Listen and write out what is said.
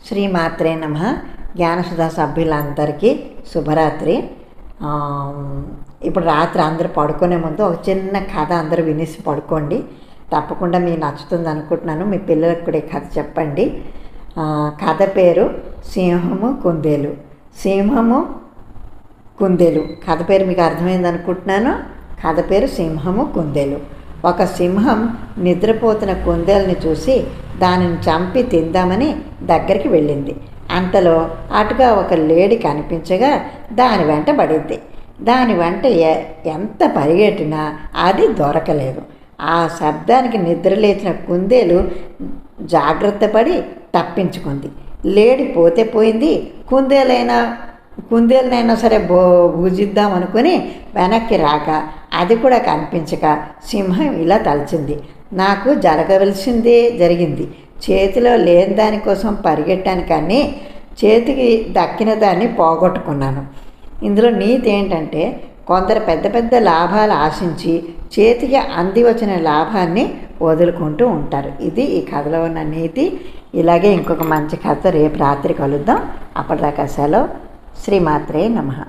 శ్రీమాత్రే నమః. జ్ఞానసుధా సభ్యులందరికీ శుభరాత్రి. ఇప్పుడు రాత్రి అందరూ పడుకునే ముందు ఒక చిన్న కథ అందరూ వినేసి పడుకోండి. తప్పకుండా మీకు నచ్చుతుంది అనుకుంటున్నాను. మీ పిల్లలకు కూడా ఈ కథ చెప్పండి. కథ పేరు సింహము కుందేలు. సింహము కుందేలు కథ పేరు మీకు అర్థమైంది అనుకుంటున్నాను. కథ పేరు సింహము కుందేలు. ఒక సింహం నిద్రపోతున్న కుందేలుని చూసి దానిని చంపి తిందామని దగ్గరికి వెళ్ళింది. అంతలో అటుగా ఒక లేడి కనిపించగా దాని వెంట పడింది. దాని వెంట ఎంత పరిగెట్టినా అది దొరకలేదు. ఆ శబ్దానికి నిద్రలేచిన కుందేలు జాగ్రత్త పడి తప్పించుకుంది. లేడి పోతే పోయింది, కుందేలనైనా సరే భుజిద్దాం అనుకుని వెనక్కి రాక అది కూడా కనిపించక సింహం ఇలా తలచింది, నాకు జరగవలసిందే జరిగింది. చేతిలో లేని దానికోసం పరిగెట్టాను, కానీ చేతికి దక్కిన దాన్ని పోగొట్టుకున్నాను. ఇందులో నీతి ఏంటంటే, కొందరు పెద్ద పెద్ద లాభాలు ఆశించి చేతికి అంది వచ్చిన లాభాన్ని వదులుకుంటూ ఉంటారు. ఇది ఈ కథలో ఉన్న నీతి. ఇలాగే ఇంకొక మంచి కథ రేపు రాత్రి కలుద్దాం. అప్పటిదాకా సెలవు. శ్రీమాత్రే నమః.